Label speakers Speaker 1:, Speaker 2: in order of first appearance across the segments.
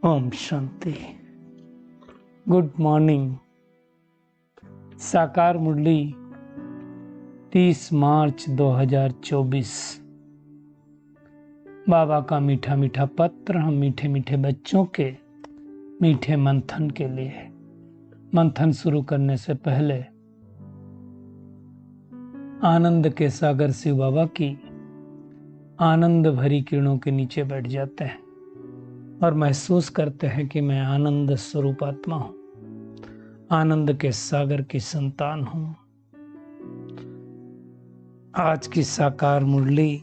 Speaker 1: Om Shanti. Good morning. साकार मुरली 30 मार्च 2024। बाबा का मीठा मीठा पत्र हम मीठे मीठे बच्चों के मीठे मंथन के लिए। मंथन शुरू करने से पहले आनंद के सागर शिव बाबा की आनंद भरी किरणों के नीचे बैठ जाते हैं और महसूस करते हैं कि मैं आनंद स्वरूप आत्मा हूं, आनंद के सागर की संतान हूं। आज की साकार मुरली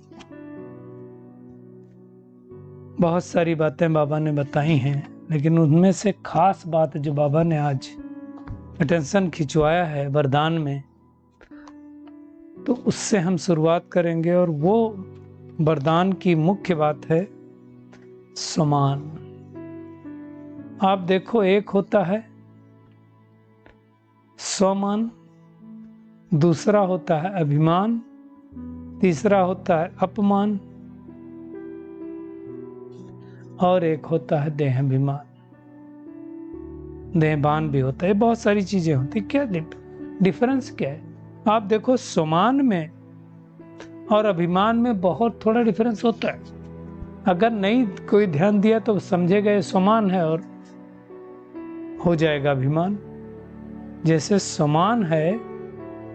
Speaker 1: बहुत सारी बातें बाबा ने बताई हैं, लेकिन उनमें से खास बात जो बाबा ने आज अटेंशन खिंचवाया है वरदान में, तो उससे हम शुरुआत करेंगे। और वो वरदान की मुख्य बात है समान। आप देखो, एक होता है स्वमान, दूसरा होता है अभिमान, तीसरा होता है अपमान और एक होता है देहाभिमान। देहभान भी होता है। बहुत सारी चीजें होती। क्या डिफरेंस क्या है? आप देखो, स्वमान में और अभिमान में बहुत थोड़ा डिफरेंस होता है। अगर नहीं कोई ध्यान दिया तो समझेगा ये स्वमान है और हो जाएगा अभिमान। जैसे स्वमान है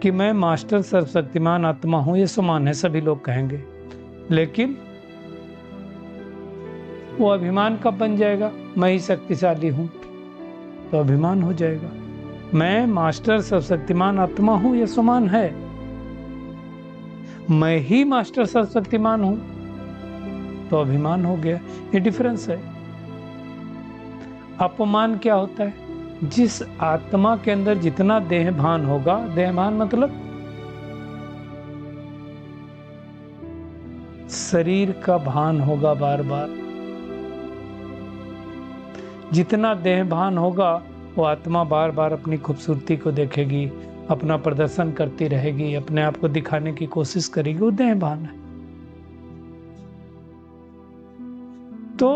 Speaker 1: कि मैं मास्टर सर्वशक्तिमान आत्मा हूं, ये स्वमान है, सभी लोग कहेंगे। लेकिन वो अभिमान कब बन जाएगा? मैं ही शक्तिशाली हूं तो अभिमान हो जाएगा। मैं मास्टर सर्वशक्तिमान आत्मा हूं, ये स्वमान है। मैं ही मास्टर सर्वशक्तिमान हूं तो अभिमान हो गया। ये डिफरेंस है। अपमान क्या होता है? जिस आत्मा के अंदर जितना देहभान होगा, देहभान मतलब शरीर का भान होगा बार बार, जितना देहभान होगा वो आत्मा बार बार अपनी खूबसूरती को देखेगी, अपना प्रदर्शन करती रहेगी, अपने आप को दिखाने की कोशिश करेगी। वो देहभान है। तो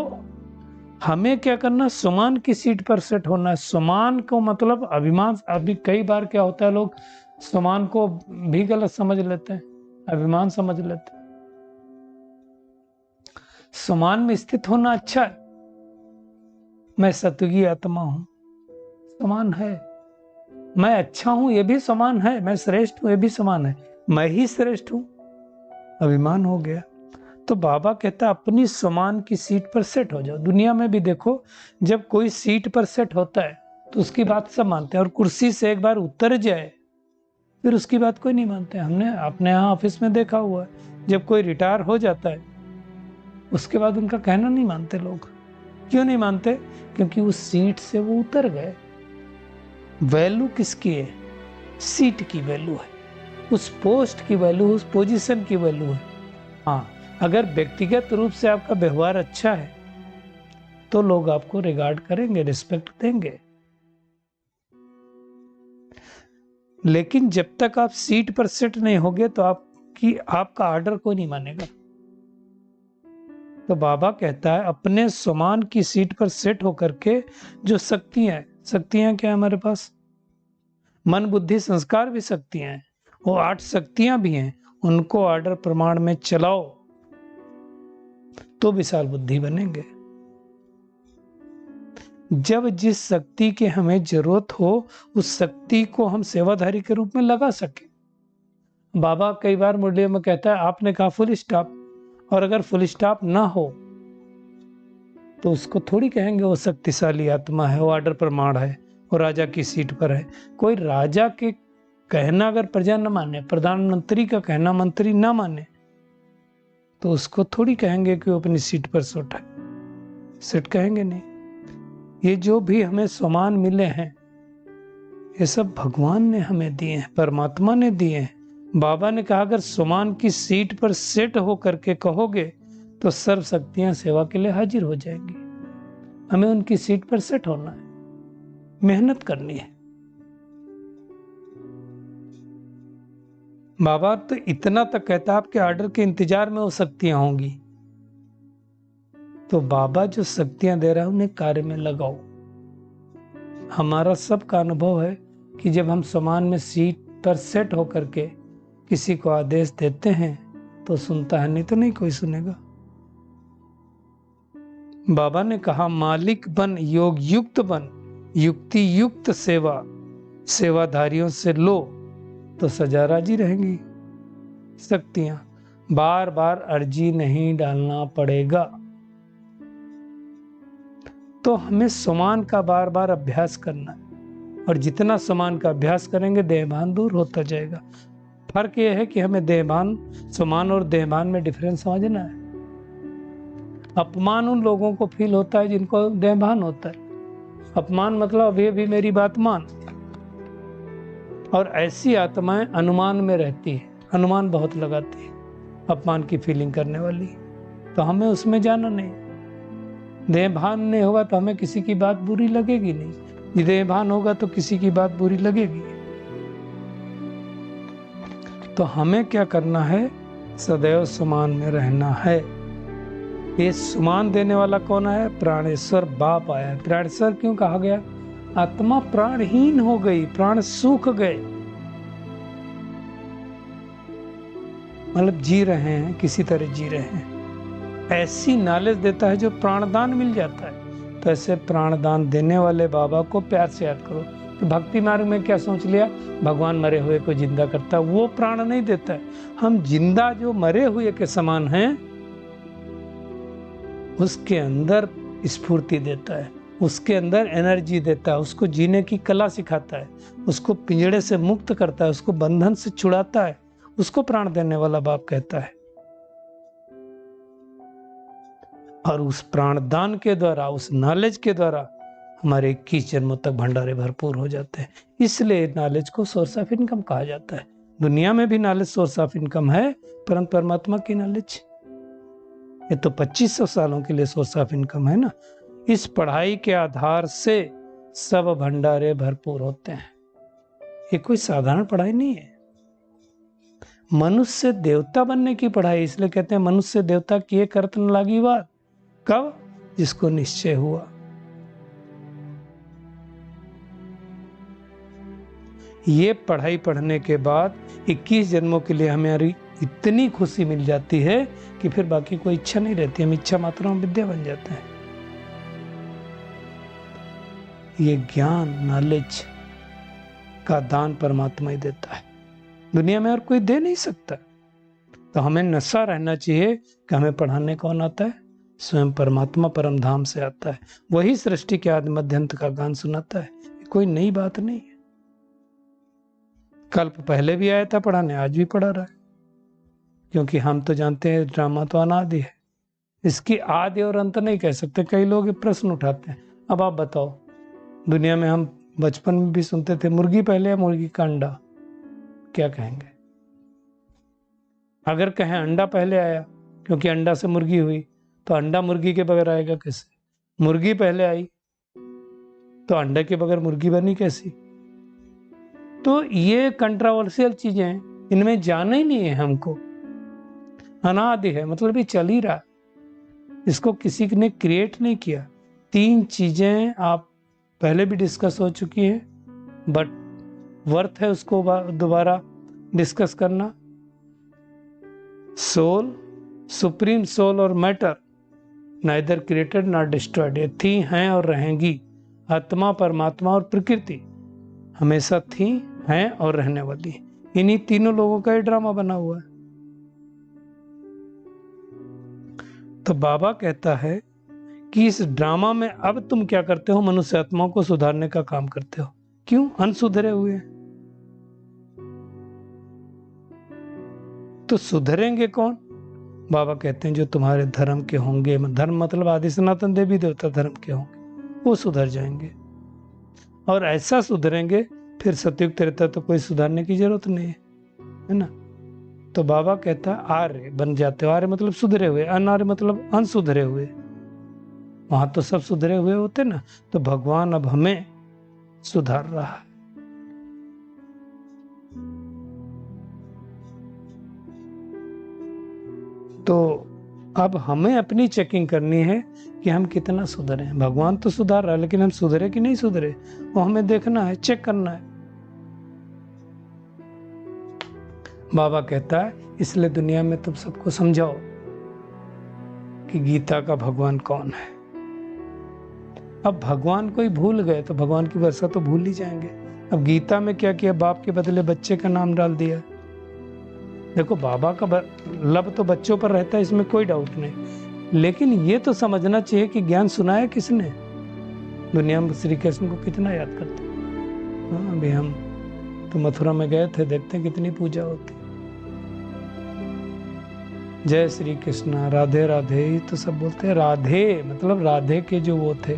Speaker 1: हमें क्या करना? समान की सीट पर सेट होना है। समान को मतलब अभिमान। अभी कई बार क्या होता है, लोग समान को भी गलत समझ लेते हैं, अभिमान समझ लेते हैं। समान में स्थित होना अच्छा है। मैं सतयुगी आत्मा हूं, समान है। मैं अच्छा हूं, ये भी समान है। मैं श्रेष्ठ हूं, ये भी समान है। मैं ही श्रेष्ठ हूं, अभिमान हो गया। तो बाबा कहता है अपनी समान की सीट पर सेट हो जाओ। दुनिया में भी देखो, जब कोई सीट पर सेट होता है तो उसकी बात सब मानते हैं, और कुर्सी से एक बार उतर जाए फिर उसकी बात कोई नहीं मानते। हमने अपने यहाँ ऑफिस में देखा हुआ है, जब कोई रिटायर हो जाता है उसके बाद उनका कहना नहीं मानते लोग। क्यों नहीं मानते? क्योंकि उस सीट से वो उतर गए। वैल्यू किसकी है? सीट की वैल्यू है, उस पोस्ट की वैल्यू, उस पोजीशन की वैल्यू है। हाँ, अगर व्यक्तिगत रूप से आपका व्यवहार अच्छा है तो लोग आपको रिगार्ड करेंगे, रिस्पेक्ट देंगे। लेकिन जब तक आप सीट पर सेट नहीं होगे तो आपका ऑर्डर कोई नहीं मानेगा। तो बाबा कहता है अपने समान की सीट पर सेट होकर के जो शक्तियां क्या है हमारे पास? मन बुद्धि संस्कार भी शक्तियां हैं। वो 8 शक्तियां भी हैं। उनको ऑर्डर प्रमाण में चलाओ तो विशाल बुद्धि बनेंगे। जब जिस शक्ति की हमें जरूरत हो उस शक्ति को हम सेवाधारी के रूप में लगा सके। बाबा कई बार मुरलियों में कहता है आपने कहा फुल स्टॉप, और अगर फुल स्टॉप ना हो तो उसको थोड़ी कहेंगे वो शक्तिशाली आत्मा है, वो ऑर्डर प्रमाण है, वो राजा की सीट पर है। कोई राजा के कहना अगर प्रजा न माने, प्रधानमंत्री का कहना मंत्री ना माने, तो उसको थोड़ी कहेंगे कि वो अपनी सीट पर सेट है। सेट कहेंगे नहीं। ये जो भी हमें सम्मान मिले हैं ये सब भगवान ने हमें दिए हैं, परमात्मा ने दिए हैं। बाबा ने कहा अगर सम्मान की सीट पर सेट हो करके कहोगे तो सर्व शक्तियां सेवा के लिए हाजिर हो जाएंगी। हमें उनकी सीट पर सेट होना है, मेहनत करनी है। बाबा तो इतना तक कहता है आपके ऑर्डर के इंतजार में वो शक्तियां होंगी। तो बाबा जो शक्तियां दे रहा है उन्हें कार्य में लगाओ। हमारा सबका अनुभव है कि जब हम समान में सीट पर सेट होकर के किसी को आदेश देते हैं तो सुनता है, नहीं तो नहीं कोई सुनेगा। बाबा ने कहा मालिक बन, योग युक्त बन, युक्ति युक्त सेवा, सेवाधारियों से लो तो सजा राजी रहेंगी शक्तियां। बार बार अर्जी नहीं डालना पड़ेगा। तो हमें समान का बार बार अभ्यास करना है, और जितना समान का अभ्यास करेंगे देहभान दूर होता जाएगा। फर्क यह है कि हमें देहभान, समान और देहभान में डिफरेंस समझना है। अपमान उन लोगों को फील होता है जिनको देहभान होता है। अपमान मतलब अभी भी मेरी बात मान। और ऐसी आत्माएं अनुमान में रहती है, अनुमान बहुत लगाती है अपमान की फीलिंग करने वाली। तो हमें उसमें जाना नहीं। देहभान नहीं होगा तो हमें किसी की बात बुरी लगेगी नहीं, देहभान होगा तो किसी की बात बुरी लगेगी। तो हमें क्या करना है? सदैव समान में रहना है। ये समान देने वाला कौन है? प्राणेश्वर बाप आया है। प्राणेश्वर क्यों कहा गया? आत्मा प्राणहीन हो गई, प्राण सूख गए, मतलब जी रहे हैं, किसी तरह जी रहे हैं। ऐसी नॉलेज देता है जो प्राणदान मिल जाता है। तो ऐसे प्राणदान देने वाले बाबा को प्यार से याद करो। तो भक्ति मार्ग में क्या सोच लिया? भगवान मरे हुए को जिंदा करता है, वो प्राण नहीं देता है। हम जिंदा जो मरे हुए के समान हैं, उसके अंदर स्फूर्ति देता है, उसके अंदर एनर्जी देता है, उसको जीने की कला सिखाता है, उसको पिंजड़े से मुक्त करता है, उसको बंधन से छुड़ाता है। उसको प्राण देने वाला बाप कहता है। और उस प्राणदान के द्वारा, उस नॉलेज के द्वारा हमारे 21 जन्मों तक भंडारे भरपूर हो जाते हैं। इसलिए नॉलेज को सोर्स ऑफ इनकम कहा जाता है। दुनिया में भी नॉलेज सोर्स ऑफ इनकम है, परंतु परमात्मा की नॉलेज ये तो 2500 सालों के लिए सोर्स ऑफ इनकम है ना। इस पढ़ाई के आधार से सब भंडारे भरपूर होते हैं। ये कोई साधारण पढ़ाई नहीं है। मनुष्य देवता बनने की पढ़ाई, इसलिए कहते हैं मनुष्य देवता किए करत न लागी बात। कब? जिसको निश्चय हुआ। ये पढ़ाई पढ़ने के बाद 21 जन्मों के लिए हमारी इतनी खुशी मिल जाती है कि फिर बाकी कोई इच्छा नहीं रहती। हम इच्छा मात्रा में विद्या बन जाते हैं। ये ज्ञान, नॉलेज का दान परमात्मा ही देता है, दुनिया में और कोई दे नहीं सकता। तो हमें नशा रहना चाहिए कि हमें पढ़ाने कौन आता है? स्वयं परमात्मा परम धाम से आता है। वही सृष्टि के आदि मध्य अंत का गान सुनाता है। कोई नई बात नहीं है। कल्प पहले भी आया था पढ़ाने, आज भी पढ़ा रहा है। क्योंकि हम तो जानते हैं ड्रामा तो अनादि है, इसकी आदि और अंत नहीं कह सकते। कई लोग ये प्रश्न उठाते हैं। अब आप बताओ, दुनिया में हम बचपन में भी सुनते थे मुर्गी पहले या मुर्गी का अंडा, क्या कहेंगे? अगर कहें अंडा पहले आया क्योंकि अंडा से मुर्गी हुई, तो अंडा मुर्गी के बगैर आएगा कैसे? मुर्गी पहले आई तो अंडे के बगैर मुर्गी बनी कैसी? तो ये कंट्रोवर्शियल चीजें हैं, इनमें जाना ही नहीं है हमको। अनादि है मतलब ये चल ही रहा, इसको किसी ने क्रिएट नहीं किया। 3 चीजें आप पहले भी डिस्कस हो चुकी है, बट वर्थ है उसको दोबारा डिस्कस करना। सोल, सुप्रीम सोल और matter, neither created not destroyed, ये थी, हैं और रहेंगी। आत्मा, परमात्मा और प्रकृति हमेशा थी, हैं और रहने वाली। इन्हीं तीनों लोगों का ये ड्रामा बना हुआ है। तो बाबा कहता है कि इस ड्रामा में अब तुम क्या करते हो? मनुष्य आत्माओं को सुधारने का काम करते हो। क्यों? अनसुधरे हुए। तो सुधरेंगे कौन? बाबा कहते हैं जो तुम्हारे धर्म के होंगे, धर्म मतलब आदि सनातन देवी देवता धर्म के होंगे, वो सुधर जाएंगे। और ऐसा सुधरेंगे फिर सतयुग त्रेता तो कोई सुधारने की जरूरत नहीं है ना। तो बाबा कहता है आर्य बन जाते हो। आर्य मतलब सुधरे हुए, अनार्य मतलब अनसुधरे हुए। वहां तो सब सुधरे हुए होते ना। तो भगवान अब हमें सुधार रहा है। तो अब हमें अपनी चेकिंग करनी है कि हम कितना सुधरे। भगवान तो सुधार रहा है, लेकिन हम सुधरे कि नहीं सुधरे वो हमें देखना है, चेक करना है। बाबा कहता है इसलिए दुनिया में तुम सबको समझाओ कि गीता का भगवान कौन है। अब भगवान को ही भूल गए तो भगवान की वर्षा तो भूल ही जाएंगे। अब गीता में क्या किया, बाप के बदले बच्चे का नाम डाल दिया। देखो बाबा का लब तो बच्चों पर रहता है, इसमें कोई डाउट नहीं, लेकिन ये तो समझना चाहिए कि ज्ञान सुनाया किसने। दुनिया में श्री कृष्ण को कितना याद करते हैं। हाँ, अभी हम तो मथुरा में गए थे, देखते हैं कितनी पूजा होती। जय श्री कृष्णा, राधे राधे, तो सब बोलते हैं। राधे मतलब राधे के जो वो थे।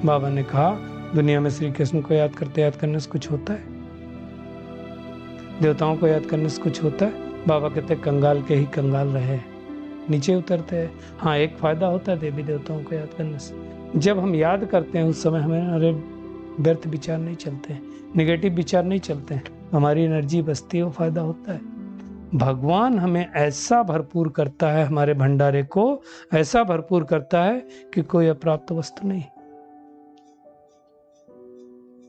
Speaker 1: बाबा ने कहा दुनिया में श्री कृष्ण को याद करने से कुछ होता है? देवताओं को याद करने से कुछ होता है? बाबा कहते हैं कंगाल के ही कंगाल रहे, नीचे उतरते हैं। हाँ, एक फायदा होता है देवी देवताओं को याद करने से, जब हम याद करते हैं उस समय हमें अरे व्यर्थ विचार नहीं चलते हैं, निगेटिव विचार नहीं चलते हैं, हमारी एनर्जी बचती है, वो फायदा होता है। भगवान हमें ऐसा भरपूर करता है, हमारे भंडारे को ऐसा भरपूर करता है कि कोई अप्राप्त वस्तु नहीं।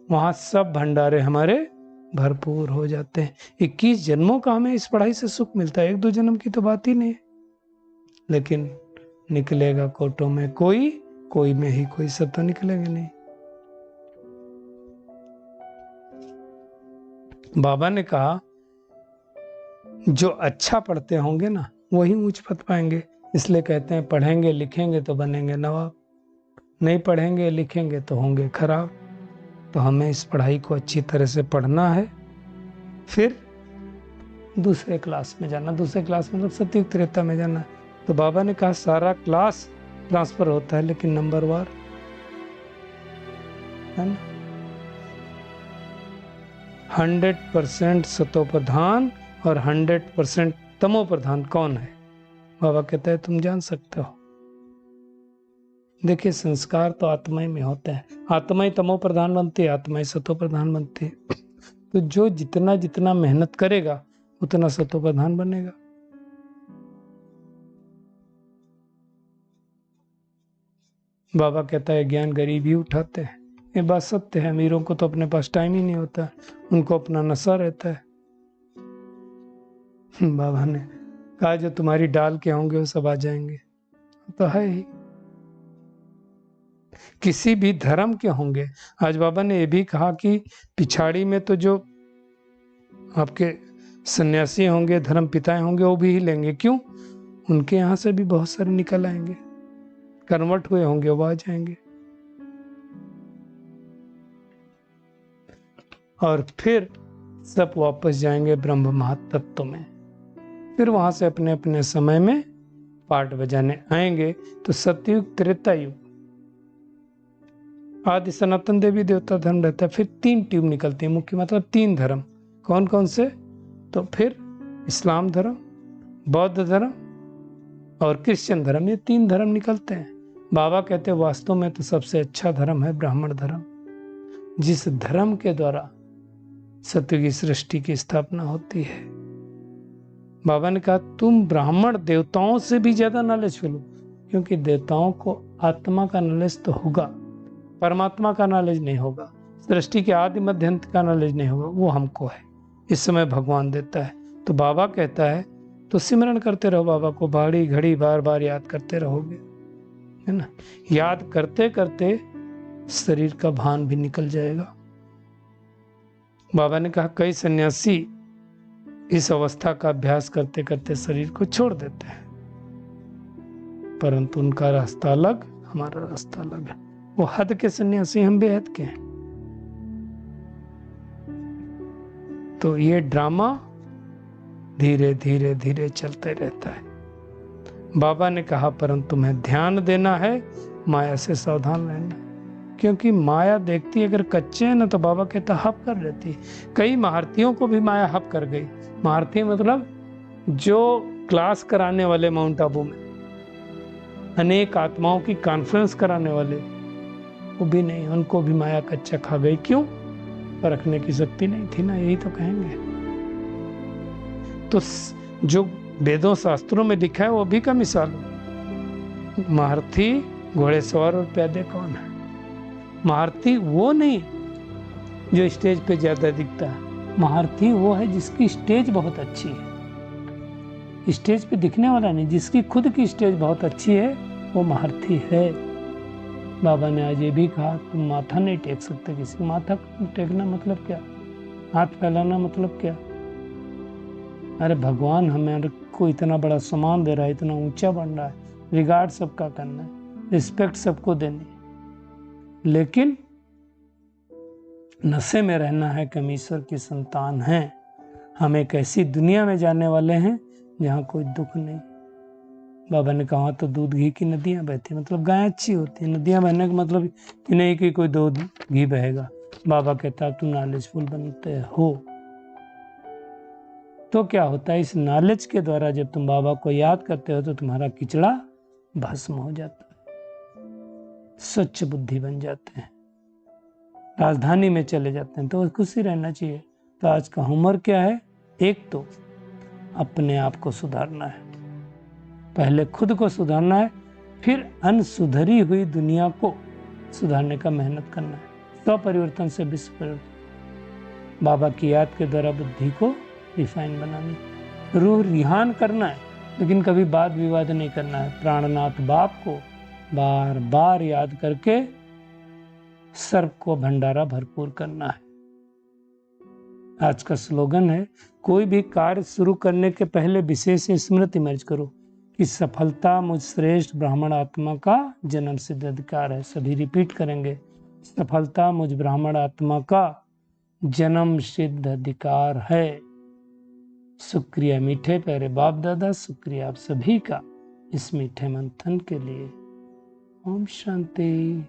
Speaker 1: वहां सब भंडारे हमारे भरपूर हो जाते हैं। 21 जन्मों का हमें इस पढ़ाई से सुख मिलता है, 1-2 जन्म की तो बात ही नहीं है। लेकिन निकलेगा कोटों में कोई, कोई में ही कोई, सब तो निकलेंगे नहीं। बाबा ने कहा जो अच्छा पढ़ते होंगे ना वही ऊंच पद पाएंगे। इसलिए कहते हैं पढ़ेंगे लिखेंगे तो बनेंगे नवाब, नहीं पढ़ेंगे लिखेंगे तो होंगे खराब। तो हमें इस पढ़ाई को अच्छी तरह से पढ़ना है, फिर दूसरे क्लास में जाना। दूसरे क्लास मतलब सतयुग त्रेता में जाना। तो बाबा ने कहा सारा क्लास ट्रांसफर होता है लेकिन नंबर वार है ना। 100% सतो प्रधान और 100% तमो प्रधान कौन है? बाबा कहता है तुम जान सकते हो। देखिए संस्कार तो आत्मा में होते हैं, आत्मा ही तमो प्रधान बनती है, आत्मा ही सतो प्रधान बनती है। तो जो जितना जितना मेहनत करेगा उतना सतो प्रधान बनेगा। बाबा कहता है ज्ञान गरीब ही उठाते हैं, ये बात सत्य है। अमीरों को तो अपने पास टाइम ही नहीं होता, उनको अपना नशा रहता है। बाबा ने कहा जो तुम्हारी डाल के होंगे वो सब आ जाएंगे, तो है ही। किसी भी धर्म के होंगे। आज बाबा ने ये भी कहा कि पिछाड़ी में तो जो आपके सन्यासी होंगे, धर्म पिताएं होंगे, वो भी ही लेंगे। क्यों? उनके यहाँ से भी बहुत सारे निकल आएंगे, कन्वर्ट हुए होंगे, वो आ जाएंगे। और फिर सब वापस जाएंगे ब्रह्म महातत्व में। फिर वहां से अपने अपने समय में पाठ बजाने आएंगे। तो सतयुग त्रेता युग आदि सनातन देवी देवता धर्म रहता है। फिर 3 ट्यूब निकलती है मुख्य, मतलब 3 धर्म। कौन कौन से? तो फिर इस्लाम धर्म, बौद्ध धर्म और क्रिश्चियन धर्म, ये 3 धर्म निकलते हैं। बाबा कहते हैं वास्तव में तो सबसे अच्छा धर्म है ब्राह्मण धर्म, जिस धर्म के द्वारा सत्य की सृष्टि की स्थापना होती है। बाबा ने कहा तुम ब्राह्मण देवताओं से भी ज्यादा नॉलेज लो, क्योंकि देवताओं को आत्मा का नॉलेज तो होगा, परमात्मा का नॉलेज नहीं होगा, सृष्टि के आदि मध्य अंत का नॉलेज नहीं होगा, वो हमको है। इस समय भगवान देता है। तो बाबा कहता है तो सिमरन करते रहो बाबा को, बाड़ी घड़ी बार बार याद करते रहोगे, है ना। याद करते करते शरीर का भान भी निकल जाएगा। बाबा ने कहा कई सन्यासी इस अवस्था का अभ्यास करते करते शरीर को छोड़ देते हैं, परंतु उनका रास्ता अलग, हमारा रास्ता अलग है। वो हद के सन्यासी, हम बेहद के हैं। तो ये ड्रामा धीरे धीरे धीरे चलते रहता है। बाबा ने कहा परंतु तुम्हें ध्यान देना है, माया से सावधान रहना, क्योंकि माया देखती है, अगर कच्चे हैं ना तो बाबा कहता हप कर रहती है। कई महारथियों को भी माया हप कर गई। महारथी मतलब जो क्लास कराने वाले माउंट आबू में, अनेक आत्माओं की कॉन्फ्रेंस कराने वाले, वो भी नहीं, उनको भी माया कच्चा खा गई। क्यों? परखने की शक्ति नहीं थी ना, यही तो कहेंगे। तो जो वेदों शास्त्रों में लिखा है वो भी का मिसाल। महारथी, घोड़ेसवार और प्यादे कौन है? महारथी वो नहीं जो स्टेज पे ज्यादा दिखता है, महारथी वो है जिसकी स्टेज बहुत अच्छी है। स्टेज पे दिखने वाला नहीं, जिसकी खुद की स्टेज बहुत अच्छी है वो महारथी है। बाबा ने आज ये भी कहा, तुम माथा नहीं टेक सकते किसी। माथा टेकना मतलब क्या? हाथ फैलाना मतलब क्या? अरे भगवान हमें को इतना बड़ा सम्मान दे रहा है, इतना ऊंचा बन रहा है, रिगार्ड सबका करना है, रिस्पेक्ट सबको देनी है, लेकिन नशे में रहना है कि हम ईश्वर की संतान हैं, हम एक ऐसी दुनिया में जाने वाले हैं जहाँ कोई दुख नहीं। बाबा ने कहा तो दूध घी की नदियां बहती, मतलब गाय अच्छी होती है। नदियां बहने का मतलब कि नहीं कि कोई दूध घी बहेगा। बाबा कहता तुम नॉलेजफुल बनते हो तो क्या होता है, इस नॉलेज के द्वारा जब तुम बाबा को याद करते हो तो तुम्हारा किचड़ा भस्म हो जाता है, स्वच्छ बुद्धि बन जाते हैं, राजधानी में चले जाते हैं। तो खुशी रहना चाहिए। तो आज का होमवर्क क्या है? एक तो अपने आप को सुधारना है, पहले खुद को सुधारना है, फिर अनसुधरी हुई दुनिया को सुधारने का मेहनत करना है। स्वपरिवर्तन से विश्व परिवर्तन। बाबा की याद के द्वारा बुद्धि को रिफाइन बनानी, रूह रिहान करना है, लेकिन कभी वाद विवाद नहीं करना है। प्राणनाथ बाप को बार बार याद करके सर्व को भंडारा भरपूर करना है। आज का स्लोगन है, कोई भी कार्य शुरू करने के पहले विशेष स्मृति मर्ज करो कि सफलता मुझ श्रेष्ठ ब्राह्मण आत्मा का जन्म सिद्ध अधिकार है। सभी रिपीट करेंगे, सफलता मुझ ब्राह्मण आत्मा का जन्म सिद्ध अधिकार है। शुक्रिया मीठे प्यारे बाप दादा, शुक्रिया आप सभी का इस मीठे मंथन के लिए। ओम शांति।